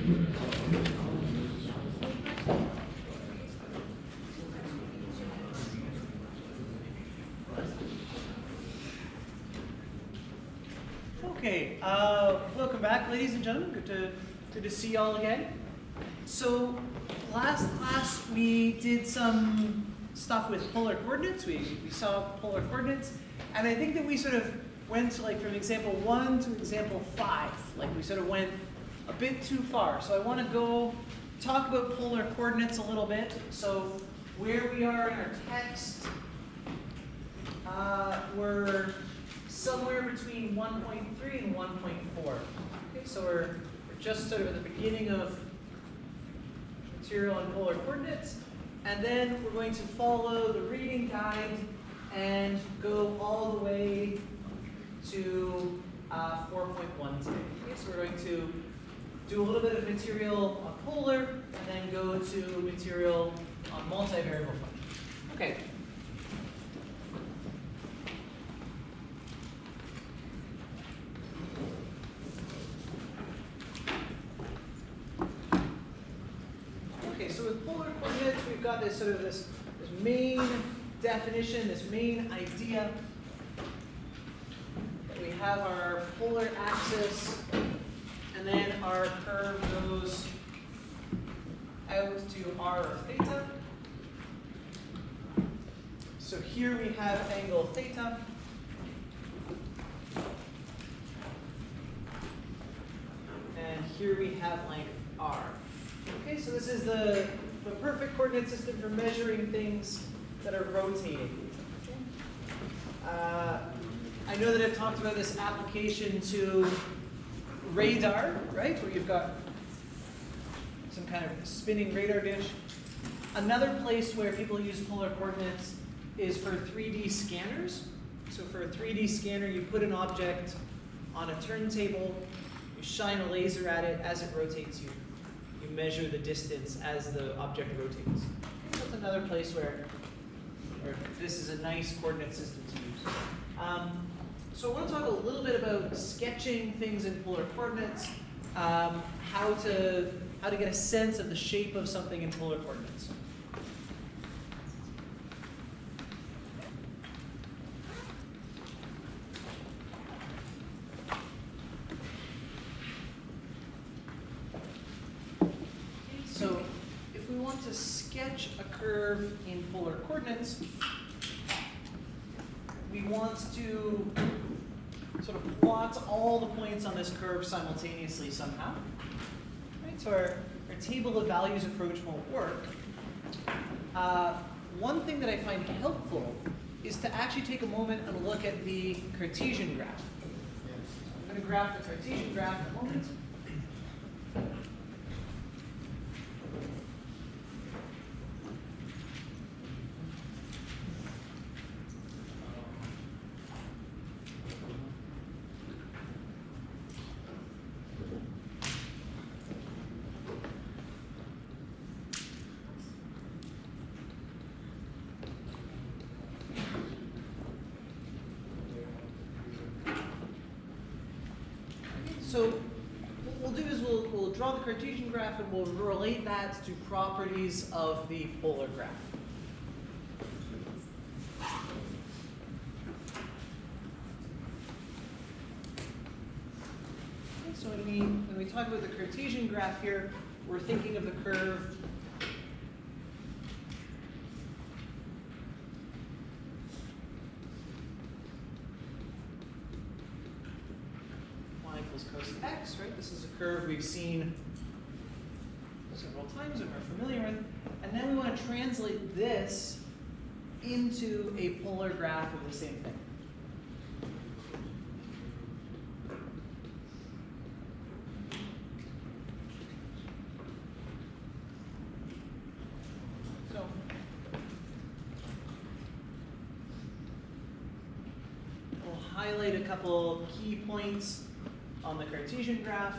Okay, welcome back, ladies and gentlemen. Good to see y'all again. So last class we did some stuff with polar coordinates. We saw polar coordinates, and I think that we sort of went to, like, from example 1 to example 5. Like, we sort of went a bit too far. So I want to go talk about polar coordinates a little bit. So where we are in our text, we're somewhere between 1.3 and 1.4. Okay, so we're just sort of at the beginning of material on polar coordinates, and then we're going to follow the reading guide and go all the way to 4.1 today. Okay, so we're going to do a little bit of material on polar, and then go to material on multivariable functions. Okay. So with polar coordinates, we've got this sort of this main definition, this main idea. We have our polar axis, and then our curve goes out to r or theta. So here we have angle theta. And here we have length r. Okay, so this is the perfect coordinate system for measuring things that are rotating. I know that I've talked about this application to radar, right, where you've got some kind of spinning radar dish. Another place where people use polar coordinates is for 3D scanners. So for a 3D scanner, you put an object on a turntable, you shine a laser at it. As it rotates, you measure the distance as the object rotates. So that's another place where this is a nice coordinate system to use. So I want to talk a little bit about sketching things in polar coordinates, how to get a sense of the shape of something in polar coordinates. To sketch a curve in polar coordinates, we want to sort of plot all the points on this curve simultaneously somehow. Right? So our table of values approach won't work. One thing that I find helpful is to actually take a moment and look at the Cartesian graph. I'm going to graph the Cartesian graph in a moment. So what we'll do is we'll draw the Cartesian graph, and we'll relate that to properties of the polar graph. Okay, so when we talk about the Cartesian graph here, we're thinking of the curve cos x, right? This is a curve we've seen several times and we're familiar with. And then we want to translate this into a polar graph of the same thing. So we'll highlight a couple key points on the Cartesian graph.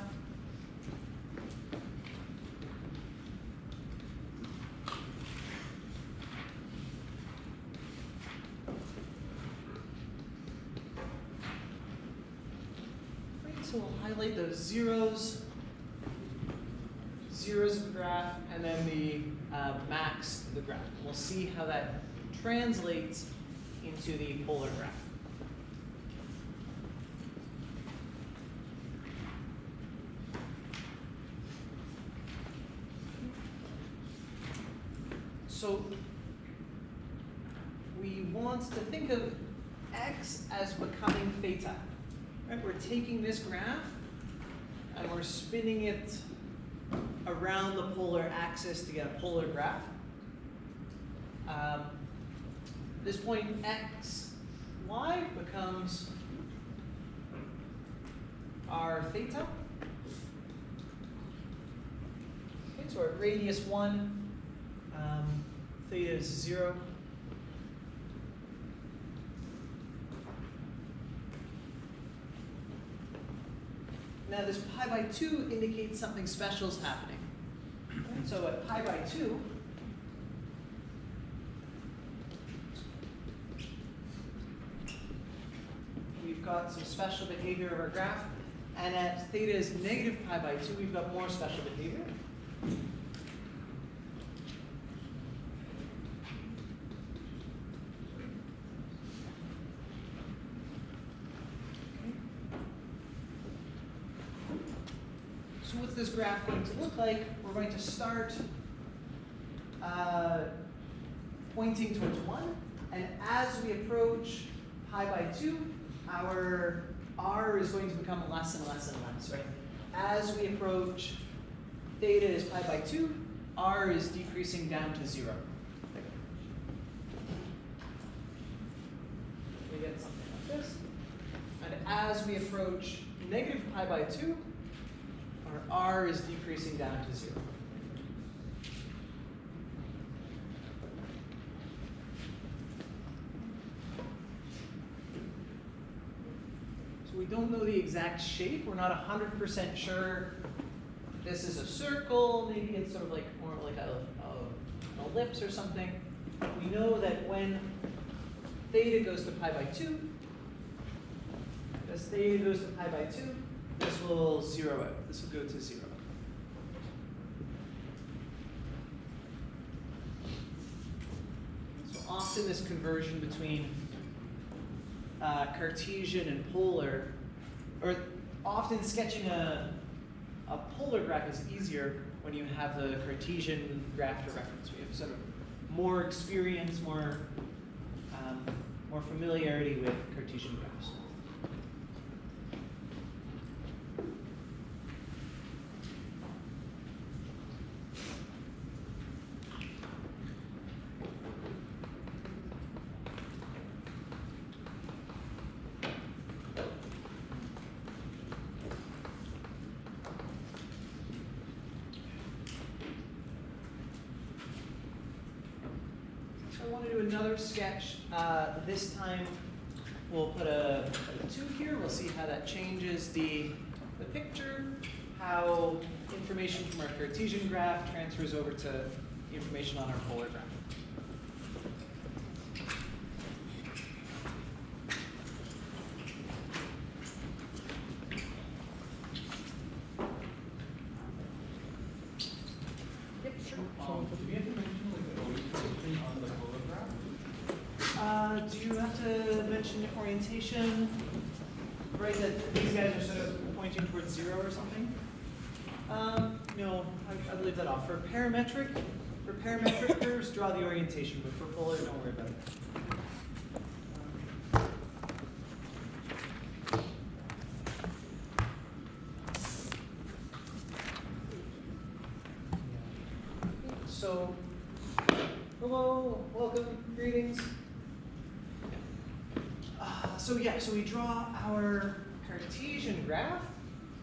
Right, so we'll highlight those zeros. zeros of the graph, and then the max of the graph. And we'll see how that translates into the polar graph. So we want to think of x as becoming theta. Right? We're taking this graph and we're spinning it around the polar axis to get a polar graph. This point x, y becomes our theta. Okay, so at radius 1, theta is 0. Now this pi by 2 indicates something special is happening. And so at pi by 2, we've got some special behavior of our graph. And at theta is negative pi by 2, we've got more special behavior. So what's this graph going to look like? We're going to start pointing towards 1. And as we approach pi by 2, our r is going to become less and less and less, right? As we approach theta is pi by 2, r is decreasing down to 0. We get something like this. And as we approach negative pi by 2, our r is decreasing down to 0. So we don't know the exact shape. We're not 100% sure this is a circle. Maybe it's sort of like more like an ellipse or something. We know that when theta goes to pi by 2, as theta goes to pi by 2, this will zero out. This will go to 0. So often this conversion between Cartesian and polar, or often sketching a polar graph is easier when you have the Cartesian graph to reference. We have sort of more experience, more familiarity with Cartesian graphs. I want to do another sketch. This time we'll put a 2 here. We'll see how that changes the picture, how information from our Cartesian graph transfers over to information on our polar graph. Yep, sure. Do we have to mention like the orientation on the polar graph? Do you have to mention orientation? Right, that these guys are sort of pointing towards 0 or something? No, I'd leave that off. For parametric curves, draw the orientation, but for polar, don't worry about it. So, hello, welcome, greetings. So we draw our Cartesian graph.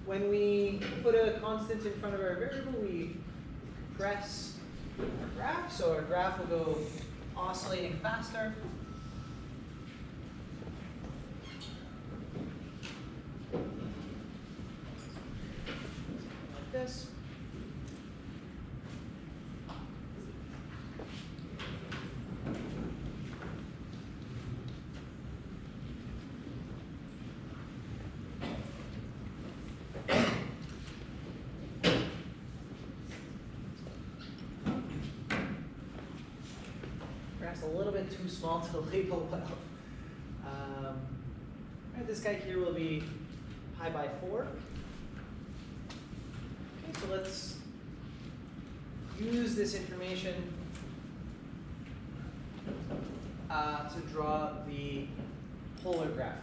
When we put a constant in front of our variable, we compress our graph. So our graph will go oscillating faster. Like this. text a little bit too small to label well. Right, this guy here will be pi by 4. Okay, so let's use this information to draw the polar graph.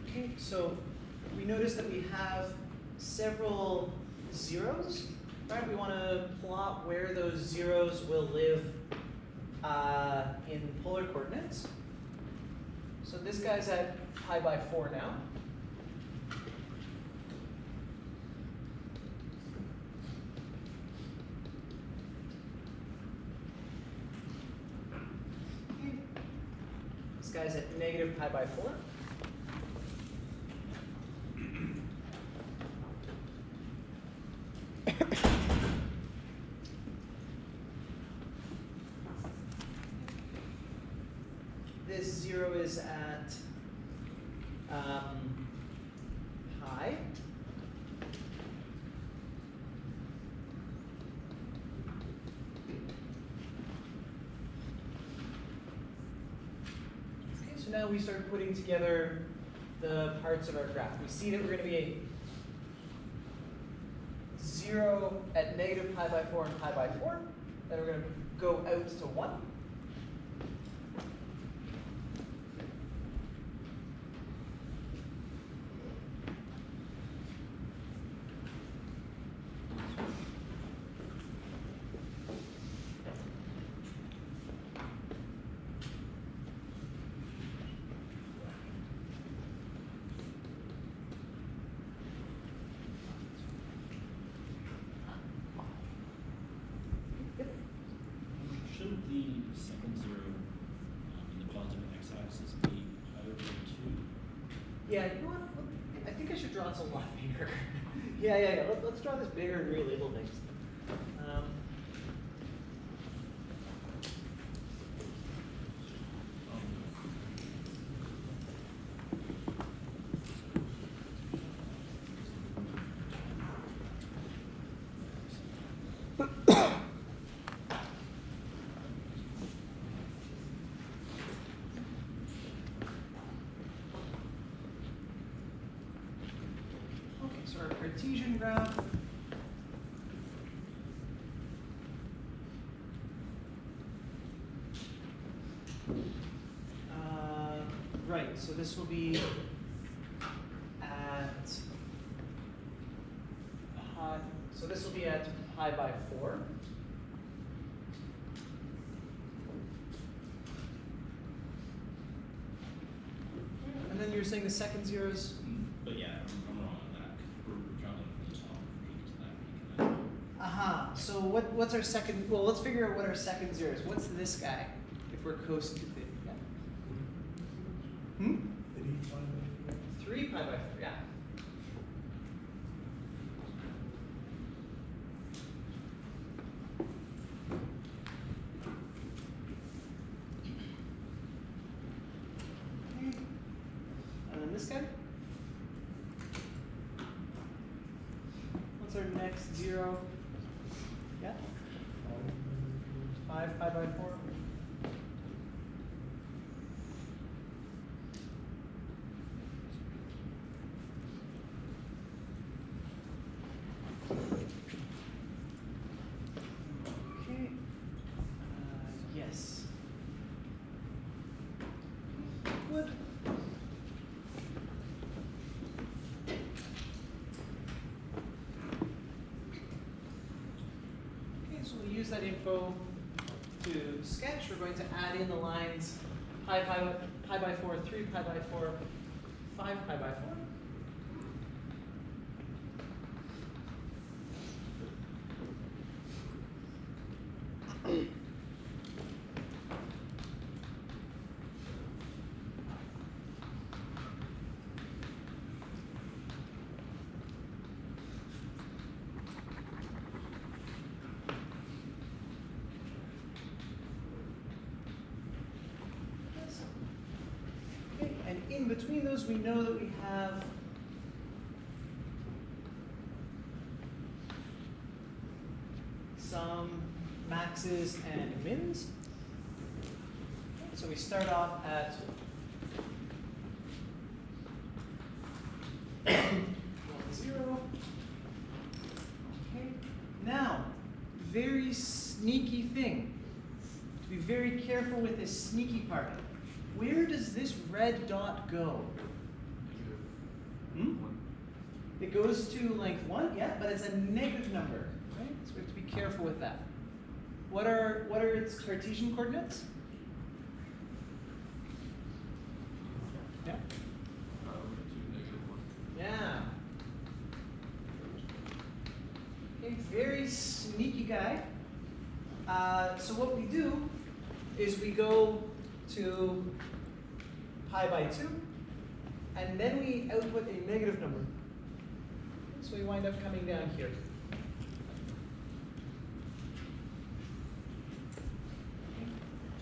Okay, so we notice that we have several zeros, right? We want to plot where those zeros will live in polar coordinates. So this guy's at pi by 4 now. Okay. This guy's at negative pi by 4. This 0 is at pi. Okay, so now we start putting together the parts of our graph. We see that we're going to be a 0 at negative pi by 4 and pi by 4. Then we're going to go out to 1. Shouldn't the second zero in the positive x-axis be pi over 2? Yeah, you know what? I think I should draw this a lot bigger. Yeah. Let's draw this bigger and relabel things. So our Cartesian graph right, so this will be at pi, so this will be at pi by 4. And then you're saying the second zeros. But yeah, I'm wrong on that. We're drawing from the top peak to that peak. Aha. So what's our second? Well, let's figure out what our second zero is. What's this guy? If we're coasting to it, yeah. 3 pi by 4. Yeah. Okay. And then this guy. What's our next zero? Yeah? 5 pi by 4. Okay. Yes. Good. So we'll use that info to sketch. We're going to add in the lines pi by 4, 3 pi by 4, 5 pi by 4. in between those, we know that we have some maxes and mins. So we start off at 1, 0. Okay. Now, very sneaky thing. To be very careful with this sneaky part. Where does this red dot go? It goes to length 1, yeah, but it's a negative number, right? So we have to be careful with that. What are its Cartesian coordinates? Yeah. Yeah. Okay, very sneaky guy. So what we do is we go to pi by 2, and then we output a negative number. So we wind up coming down here.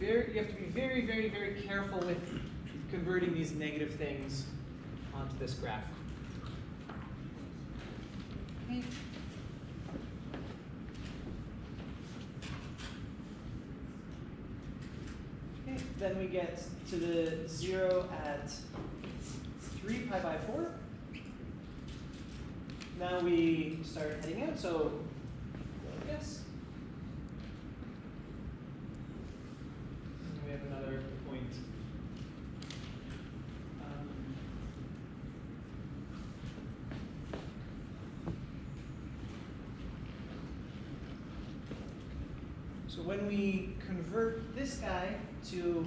You have to be very, very, very careful with converting these negative things onto this graph. Okay. Okay, then we get to the 0 at 3 pi by 4. Now we start heading out, so yes. And we have another point. So when we convert this guy to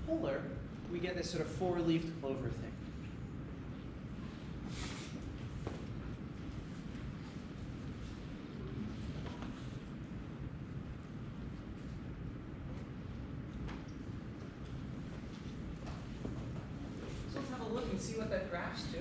polar, we get this sort of four-leafed clover thing. So let's have a look and see what that graphs to.